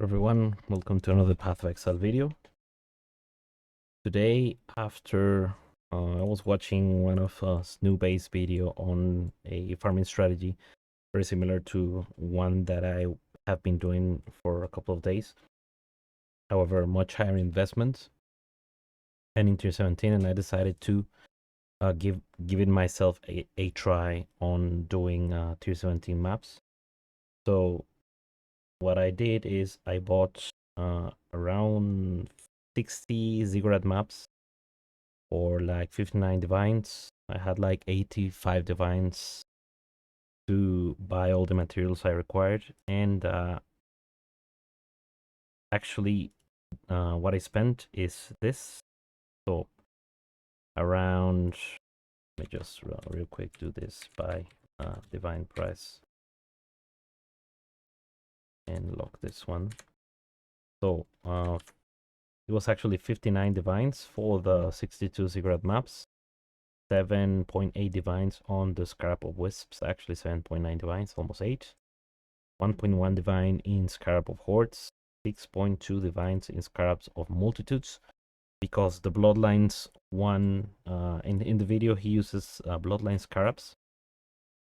Everyone, welcome to another Path of Exile video. Today, after I was watching one of SnooBAE's video on a farming strategy very similar to one that I have been doing for a couple of days. However, much higher investment and in tier 17, and I decided to give it myself a try on doing tier 17 maps. So what I did is I bought around 60 ziggurat maps for like 59 divines. I had like 85 divines to buy all the materials I required, and actually what I spent is this. So around, let me just real quick do this by divine price and lock this one. So it was actually 59 divines for the 62 ziggurat maps, 7.8 divines on the Scarab of Wisps, actually 7.9 divines, almost 8. 1.1 divine in Scarab of Hordes, 6.2 divines in Scarabs of Multitudes, because the Bloodlines one, in the video he uses Bloodlines Scarabs,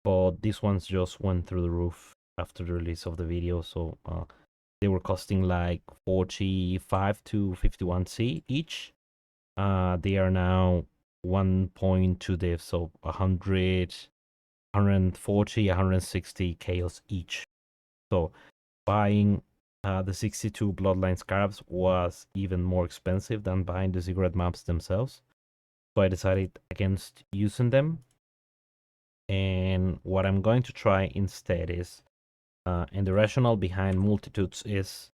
but these ones just went through the roof after the release of the video, so they were costing like 45 to 51C each. They are now 1.2 div, so 100, 140, 160 chaos each. So buying the 62 Bloodline Scarabs was even more expensive than buying the ziggurat maps themselves. So I decided against using them. And what I'm going to try instead is, and the rationale behind multitudes is,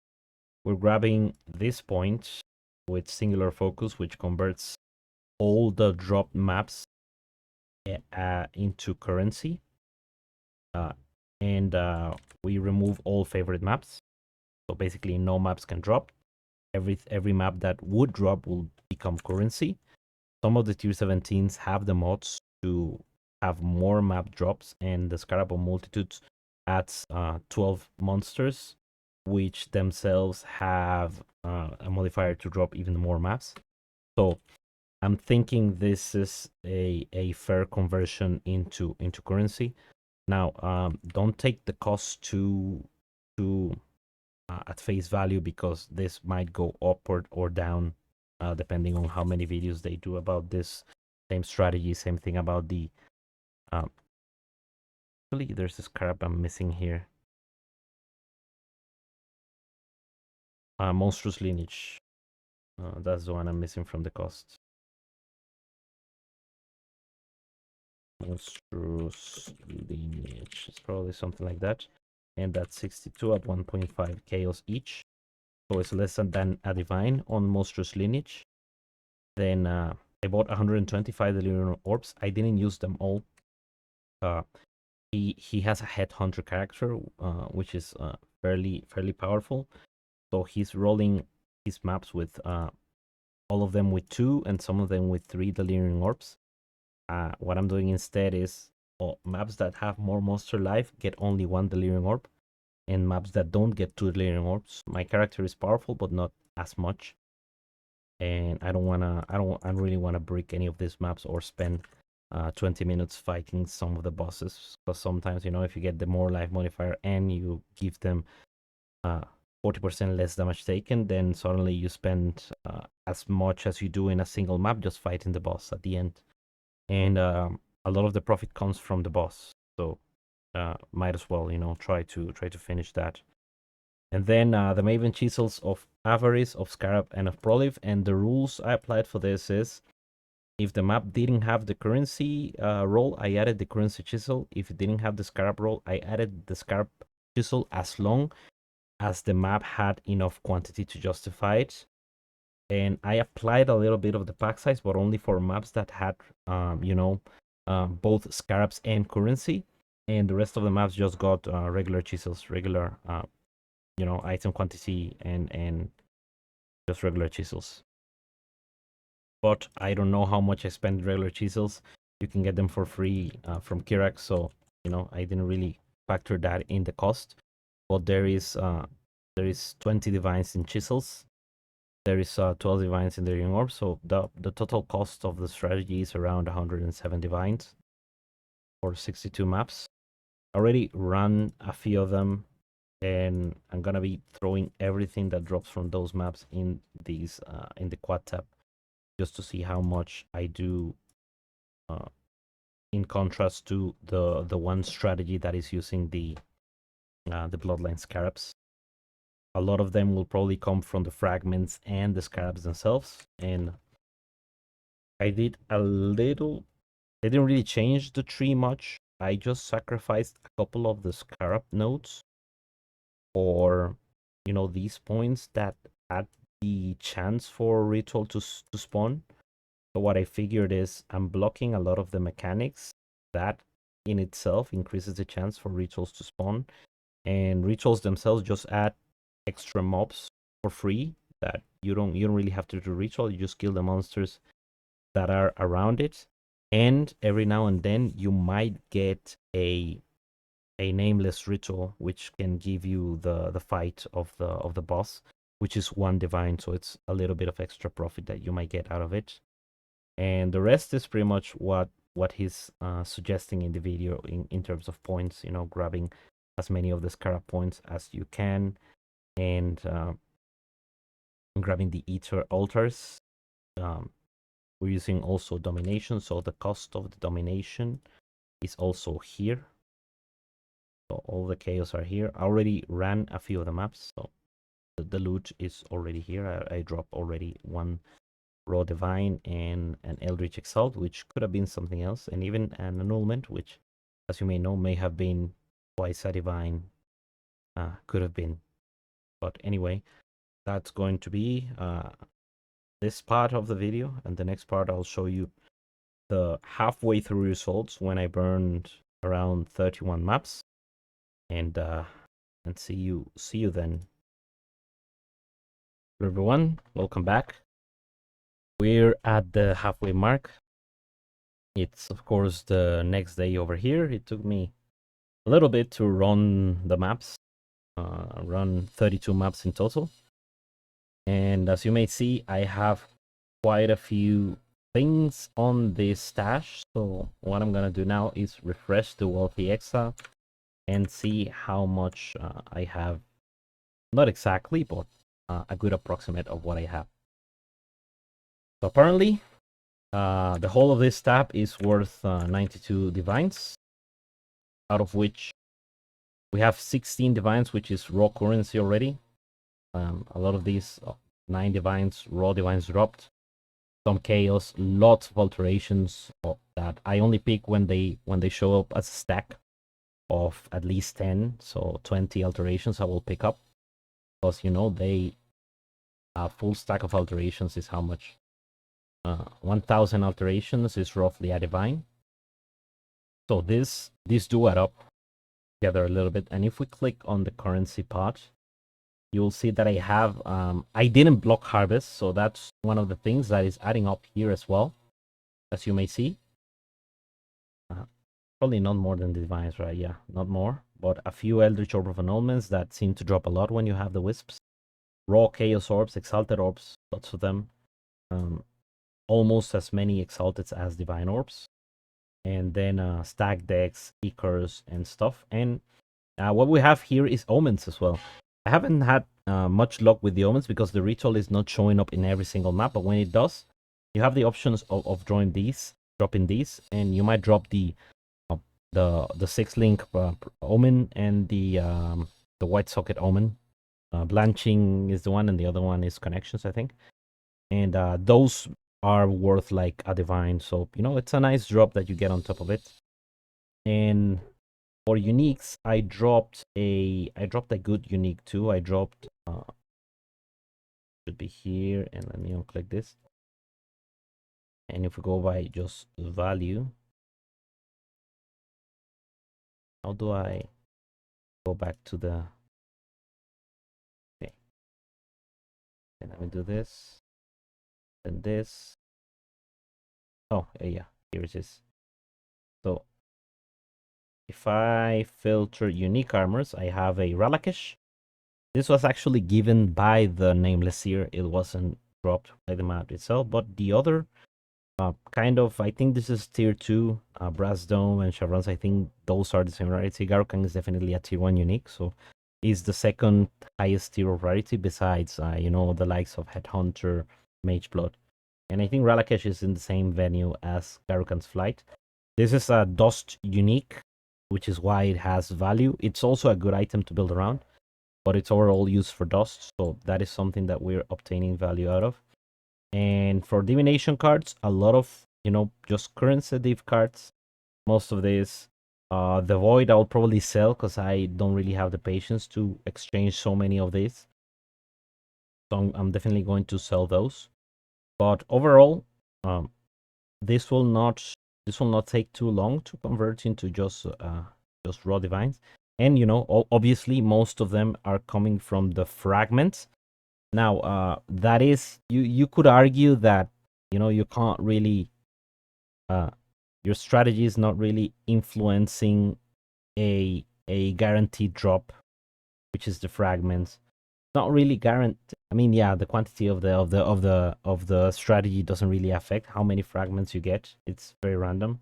we're grabbing this point with singular focus, which converts all the dropped maps into currency. And we remove all favorite maps. So basically no maps can drop. Every map that would drop will become currency. Some of the tier 17s have the mods to have more map drops, and the Scarab of Multitudes adds 12 monsters, which themselves have a modifier to drop even more maps. So I'm thinking this is a fair conversion into currency. Now, don't take the cost to at face value, because this might go upward or down depending on how many videos they do about this same strategy. Same thing about the actually there's this scarab I'm missing here. Monstrous lineage. That's the one I'm missing from the cost. Monstrous lineage. It's probably something like that. And that's 62 at 1.5 chaos each. So it's less than a divine on Monstrous lineage. Then I bought 125 delirium orbs. I didn't use them all. He has a headhunter character, which is fairly powerful. So he's rolling his maps with all of them with 2 and some of them with 3 delirium orbs. What I'm doing instead is maps that have more monster life get only 1 delirium orb, and maps that don't get 2 delirium orbs. My character is powerful, but not as much. And I don't really wanna break any of these maps or spend 20 minutes fighting some of the bosses, because sometimes, you know, if you get the more life modifier and you give them 40% less damage taken, then suddenly you spend as much as you do in a single map just fighting the boss at the end. And a lot of the profit comes from the boss, so might as well, you know, try to finish that. And then the Maven Chisels of Avarice, of Scarab, and of Prolif. And the rules I applied for this is, if the map didn't have the currency roll, I added the currency chisel. If it didn't have the Scarab roll, I added the Scarab chisel, as long as the map had enough quantity to justify it. And I applied a little bit of the pack size, but only for maps that had, you know, both Scarabs and currency. And the rest of the maps just got regular chisels, regular, you know, item quantity, and just regular chisels. But I don't know how much I spend regular chisels. You can get them for free from Kirak, so, you know, I didn't really factor that in the cost. But there is there is 20 divines in Chisels. There is 12 divines in the Ring Orb, so the total cost of the strategy is around 107 divines for 62 maps. I already run a few of them, and I'm gonna be throwing everything that drops from those maps in these in the quad tab, just to see how much I do. In contrast to the one strategy that is using the Bloodlines Scarabs. A lot of them will probably come from the fragments and the scarabs themselves, and I did a little. I didn't really change the tree much. I just sacrificed a couple of the scarab nodes for, these points that add the chance for ritual to spawn. So what I figured is I'm blocking a lot of the mechanics that in itself increases the chance for rituals to spawn, and rituals themselves just add extra mobs for free that you don't really have to do ritual. You just kill the monsters that are around it, and every now and then you might get a nameless ritual which can give you the fight of the boss, which is one divine, so it's a little bit of extra profit that you might get out of it. And the rest is pretty much what he's suggesting in the video in terms of points, grabbing as many of the scarab points as you can, and grabbing the ether altars. We're using also domination, so the cost of the domination is also here. So all the chaos are here. I already ran a few of the maps, so the loot is already here. I dropped already one raw divine and an eldritch exalt, which could have been something else, and even an annulment, which, as you may know, may have been twice a divine. Could have been, but anyway, that's going to be this part of the video, and the next part I'll show you the halfway through results when I burned around 31 maps, and see you then. Hello everyone, welcome back. We're at the halfway mark. It's of course the next day over here. It took me a little bit to run the maps, run 32 maps in total, and as you may see, I have quite a few things on this stash. So what I'm gonna do now is refresh the wealthy exile and see how much I have. Not exactly, but a good approximate of what I have. So apparently the whole of this tab is worth 92 divines, out of which we have 16 divines, which is raw currency already. A lot of these 9 divines, raw divines dropped. Some chaos, lots of alterations that I only pick when they show up as a stack of at least 10, so 20 alterations I will pick up, because they a full stack of alterations is how much? 1000 alterations is roughly a divine. So these do add up together a little bit, and if we click on the currency part, you'll see that I have I didn't block harvest, so that's one of the things that is adding up here as well, as you may see. Probably not more than the divines, right? Yeah, not more, but a few eldritch orb of annulments that seem to drop a lot when you have the wisps. Raw chaos orbs, exalted orbs, lots of them. Almost as many exalted as divine orbs, and then stack decks, eakers, and stuff. And what we have here is omens as well. I haven't had much luck with the omens because the ritual is not showing up in every single map, but when it does, you have the options of dropping these, and you might drop the 6-link omen and the white socket omen. Blanching is the one, and the other one is connections, I think. And those are worth like a divine, so it's a nice drop that you get on top of it. And for uniques, I dropped a good unique too. I dropped should be here, and let me unclick this. And if we go by just value, how do I go back to the? Okay, and let me do this, and this. Oh yeah, here it is. So if I filter unique armors, I have a Ralakesh, This was actually given by the Nameless Seer. It wasn't dropped by the map itself, but the other kind of, I think this is tier 2, Brass Dome and Chevrons. I think those are the same rarity. Garukan is definitely a tier 1 unique, so is the second highest tier of rarity besides, you know, the likes of Headhunter, Mageblood. And I think Ralakesh is in the same venue as Garukan's Flight. This is a Dust unique, which is why it has value. It's also a good item to build around, but it's overall used for Dust, so that is something that we're obtaining value out of. And for divination cards, a lot of, you know, just currency div cards. Most of this. The Void I'll probably sell because I don't really have the patience to exchange so many of these. So I'm definitely going to sell those. But overall, this will not take too long to convert into just raw divines. And you know, obviously most of them are coming from the fragments. Now, that is, you could argue that, you know, you can't really, your strategy is not really influencing a guaranteed drop, which is the fragments. Not really guaranteed. I mean, yeah, the quantity of the strategy doesn't really affect how many fragments you get. It's very random,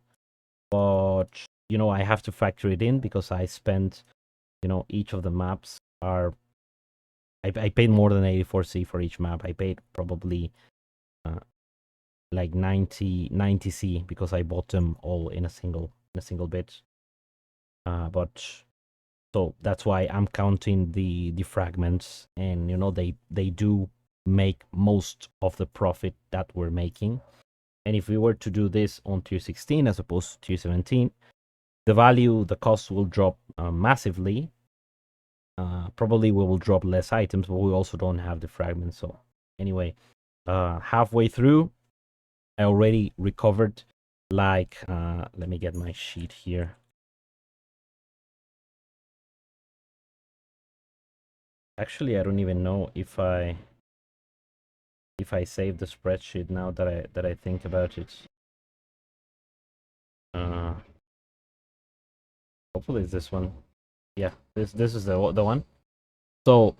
but you know, I have to factor it in because I spent, you know, each of the maps are. I paid more than 84C for each map. I paid probably like 90C because I bought them all in a single bit. But so that's why I'm counting the fragments, and you know, they do make most of the profit that we're making. And if we were to do this on tier 16 as opposed to tier 17, the cost will drop massively. Probably we will drop less items, but we also don't have the fragments. So anyway, halfway through, I already recovered like, let me get my sheet here. Actually, I don't even know if I save the spreadsheet now that I think about it. Hopefully it's this one. Yeah, this is the one. So,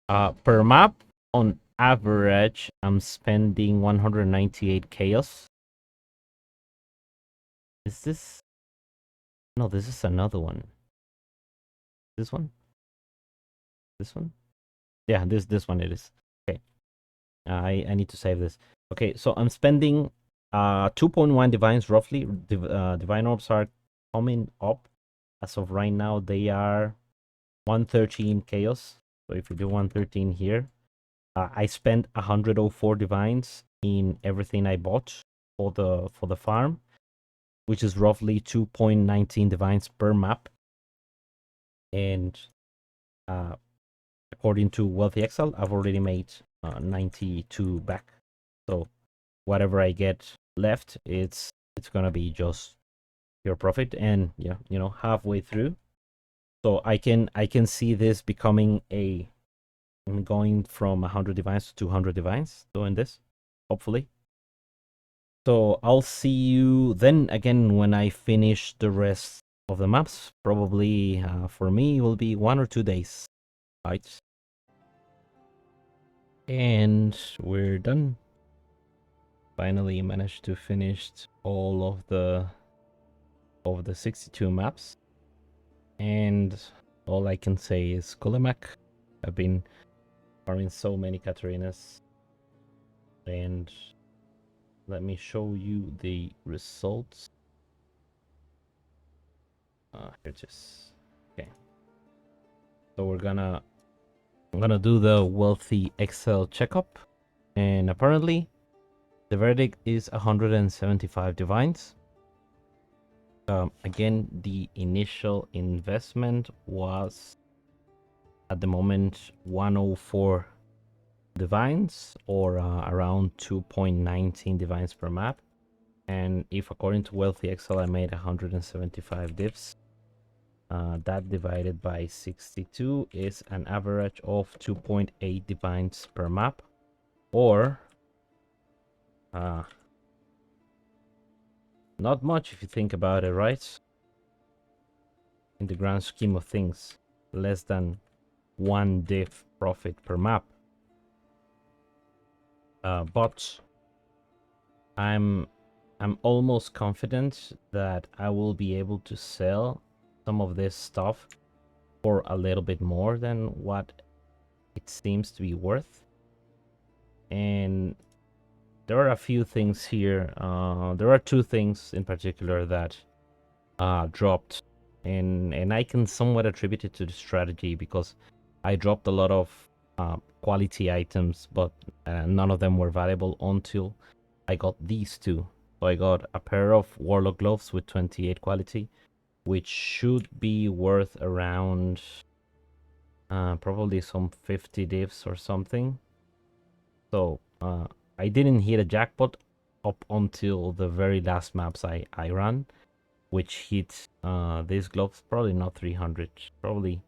per map on average, I'm spending 198 chaos. Is this? No, this is another one. This one? This one? Yeah, this one it is. Okay. I need to save this. Okay, so I'm spending 2.1 divines roughly. Divine orbs are coming up. As of right now, they are 113 chaos. So if we do 113 here, I spent 104 divines in everything I bought for the farm, which is roughly 2.19 divines per map. And according to Wealthy Exile, I've already made 92 back. So whatever I get left, it's gonna be just pure profit. And yeah, you know, halfway through, so I can see this becoming going from 100 divines to 200 divines doing this, hopefully. So I'll see you then again when I finish the rest of the maps. Probably for me it will be 1 or 2 days. Right. And we're done. Finally managed to finish all of the 62 maps. And all I can say is Kulemak. I've been farming so many Katarinas. And let me show you the results. Here it is. Okay. So I'm gonna do the Wealthy Excel checkup. And apparently the verdict is 175 divines. Again, the initial investment was at the moment 104 divines, or around 2.19 divines per map. And if according to Wealthy Excel I made 175 divs, that divided by 62 is an average of 2.8 divines per map, or not much if you think about it, right? In the grand scheme of things, less than 1 div profit per map. But I'm almost confident that I will be able to sell some of this stuff for a little bit more than what it seems to be worth. And there are a few things here. There are 2 things in particular that dropped, and I can somewhat attribute it to the strategy, because I dropped a lot of quality items, but none of them were valuable until I got these 2. So I got a pair of Warlock gloves with 28 quality, which should be worth around probably some 50 divs or something. So I didn't hit a jackpot up until the very last maps I ran, which hit these gloves probably not 300, probably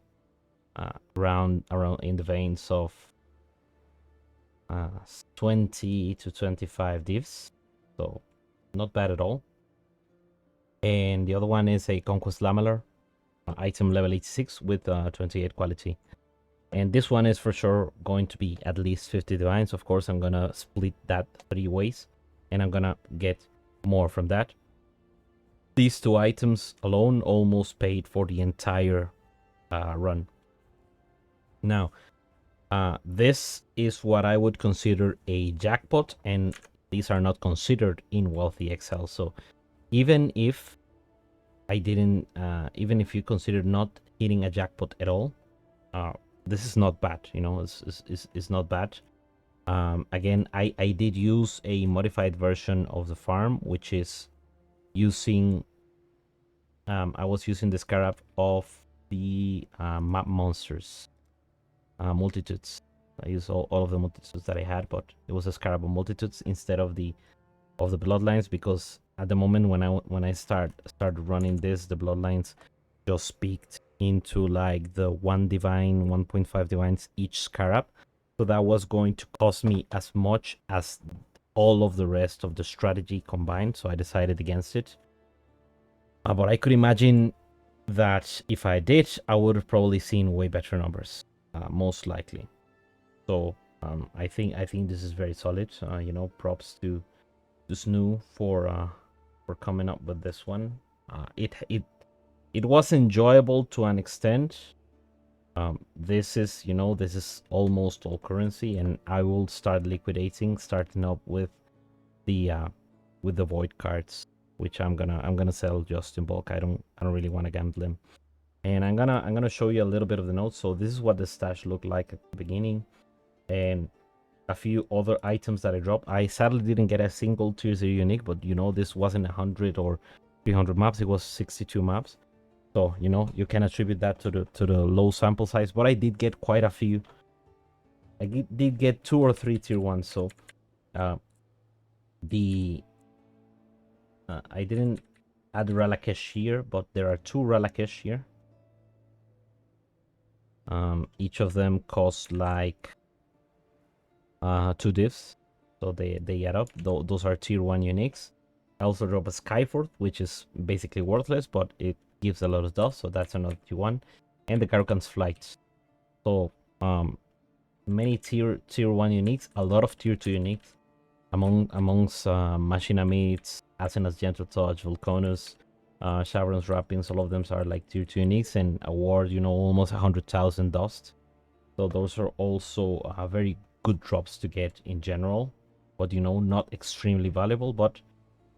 around in the veins of 20 to 25 divs, so not bad at all. And the other one is a Conquest Lamellar, item level 86 with 28 quality. And this one is for sure going to be at least 50 divines. Of course, I'm gonna split that 3 ways, and I'm gonna get more from that. These 2 items alone almost paid for the entire run. Now, this is what I would consider a jackpot, and these are not considered in Wealthy Exile. So even if I didn't, even if you consider not hitting a jackpot at all, this is not bad. You know, it's not bad. Again, I did use a modified version of the farm, which is using, I was using the scarab of the map monsters. Multitudes. I used all of the multitudes that I had, but it was a scarab of multitudes instead of the bloodlines, because at the moment when I started running this, the bloodlines just peaked into like the 1 divine, 1.5 divines each scarab. So that was going to cost me as much as all of the rest of the strategy combined. So I decided against it. But I could imagine that if I did, I would have probably seen way better numbers. Most likely. So I think this is very solid. You know, props to Snoo for coming up with this one. It was enjoyable to an extent. This is, you know, this is almost all currency, and I will start liquidating, starting up with the void cards, which I'm gonna sell just in bulk. I don't really want to gamble them. And I'm gonna show you a little bit of the notes. So this is what the stash looked like at the beginning, and a few other items that I dropped. I sadly didn't get a single tier 0 unique, but you know, this wasn't 100 or 300 maps, it was 62 maps. So you know, you can attribute that to the low sample size, but I did get quite a few. I did get 2 or 3 tier 1s. So I didn't add Relakesh here, but there are 2 Relakesh here. Each of them cost like 2 divs, so they add up. Those are tier 1 uniques. I also drop a Skyford, which is basically worthless, but it gives a lot of stuff, so that's another tier 1. And the Karukan's Flights. So many tier 1 uniques, a lot of tier 2 uniques amongst Machina Meats, Asena's Gentle Touch, Vulcanus, Shavron's Wrappings. All of them are like tier 2 uniques and award, you know, almost 100,000 dust. So those are also very good drops to get in general, but you know, not extremely valuable. But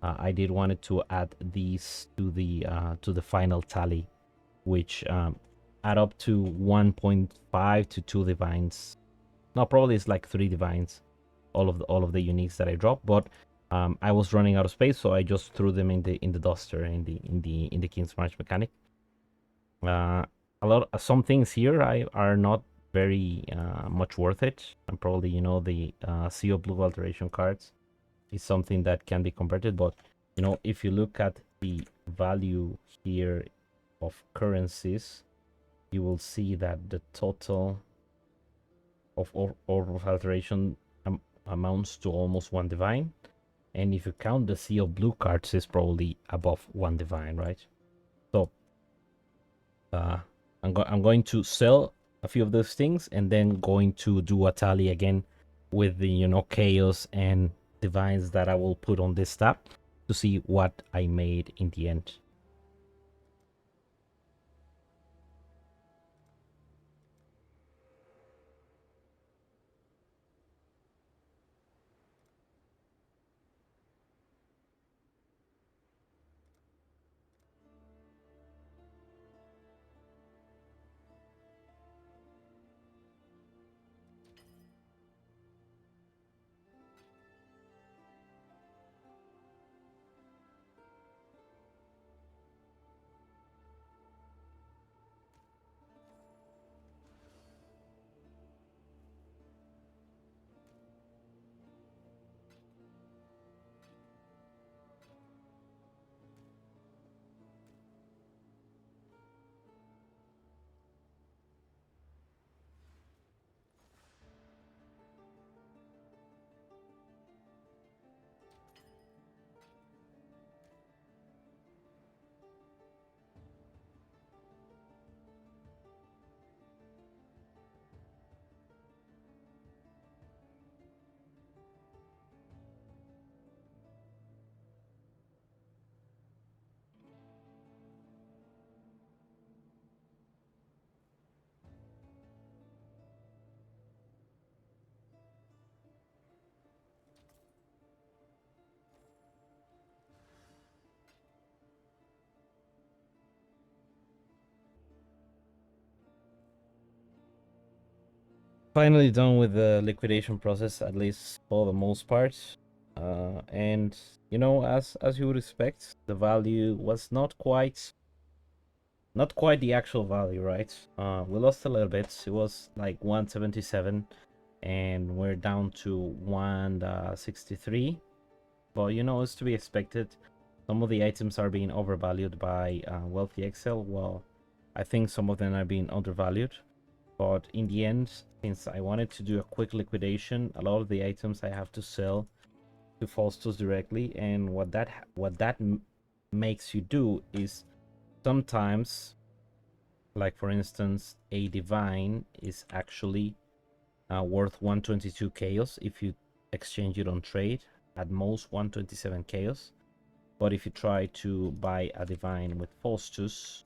I did wanted to add these to the final tally, which add up to 1.5 to 2 divines. No, probably it's like 3 divines, all of the uniques that I dropped. But I was running out of space, so I just threw them in the duster in the King's March mechanic. Some things here are not very much worth it, and probably, you know, the Sea of Blue alteration cards is something that can be converted. But you know, if you look at the value here of currencies, you will see that the total of orb of alteration amounts to almost 1 divine, and if you count the Sea of Blue cards, is probably above 1 divine, right? So I'm going to sell a few of those things, and then going to do a tally again with the, you know, chaos and divines that I will put on this tab to see what I made in the end. Finally done with the liquidation process, at least for the most part. And you know, as you would expect, the value was not quite the actual value, right? We lost a little bit. It was like 177, and we're down to 163. But you know, it's to be expected. Some of the items are being overvalued by Wealthy Exile. Well, I think some of them are being undervalued. But in the end, since I wanted to do a quick liquidation, a lot of the items I have to sell to Faustus directly. And what that makes you do is sometimes, like for instance, a divine is actually worth 122 chaos if you exchange it on trade, at most 127 chaos. But if you try to buy a divine with Faustus,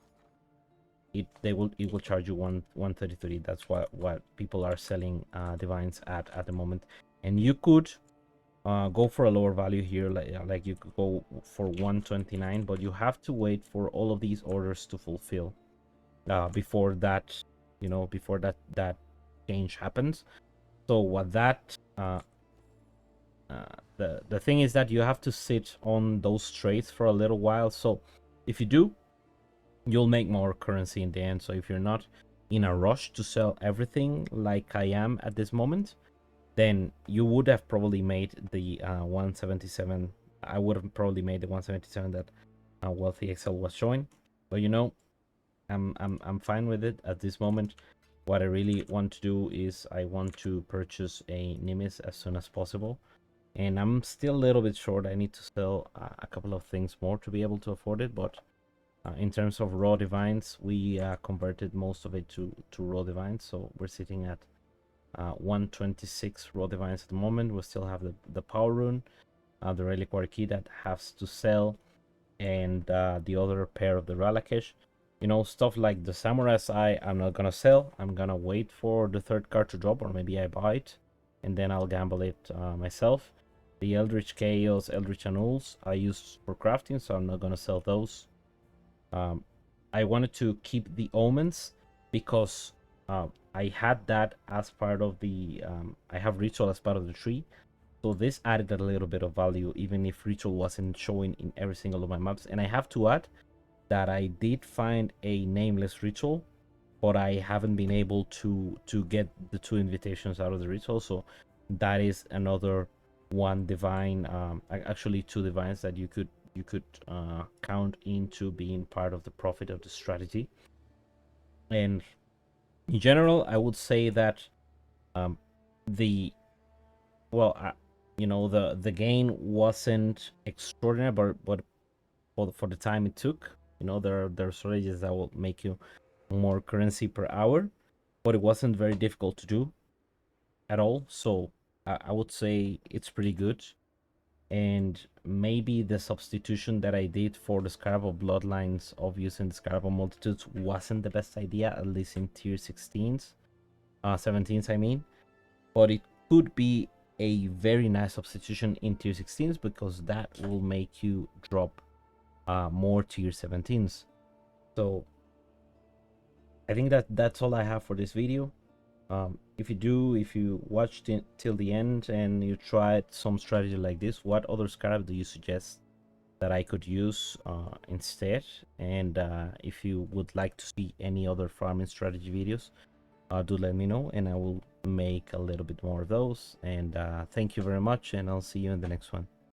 it will charge you 133. That's what people are selling divines at the moment. And you could go for a lower value here, like you could go for 129, but you have to wait for all of these orders to fulfill before that, you know, before that change happens. So what that the thing is that you have to sit on those trades for a little while. So if you do, you'll make more currency in the end. So if you're not in a rush to sell everything like I am at this moment, then you would have probably made the 177. I would have probably made the 177 that Wealthy Excel was showing. But you know, I'm fine with it at this moment. What I really want to do is I want to purchase a Nimis as soon as possible. And I'm still a little bit short. I need to sell a couple of things more to be able to afford it. But in terms of raw divines, we converted most of it to raw divines. So we're sitting at 126 raw divines at the moment. We still have the power rune, the reliquary key that has to sell, and the other pair of the Ralakesh. You know, stuff like the Samurai's Eye, I'm not gonna sell. I'm gonna wait for the third card to drop, or maybe I buy it, and then I'll gamble it myself. The Eldritch Chaos, Eldritch Annuls I use for crafting, so I'm not gonna sell those. I wanted to keep the Omens because I had that as part of the I have Ritual as part of the tree, so this added a little bit of value even if Ritual wasn't showing in every single of my maps. And I have to add that I did find a nameless Ritual, but I haven't been able to get the 2 invitations out of the Ritual, so that is another one divine, actually 2 divines that you could count into being part of the profit of the strategy. And in general, I would say that the well, you know, the gain wasn't extraordinary, but for the time it took, you know, there are strategies that will make you more currency per hour. but it wasn't very difficult to do at all. So I would say it's pretty good. And maybe the substitution that I did for the Scarab of Bloodlines of using the Scarab of Multitudes wasn't the best idea, at least in tier 16s, 17s I mean. But it could be a very nice substitution in tier 16s, because that will make you drop more tier 17s. So I think that's all I have for this video. If you watched it till the end and you tried some strategy like this, what other scarab do you suggest that I could use instead? And if you would like to see any other farming strategy videos, do let me know, and I will make a little bit more of those. And thank you very much, and I'll see you in the next one.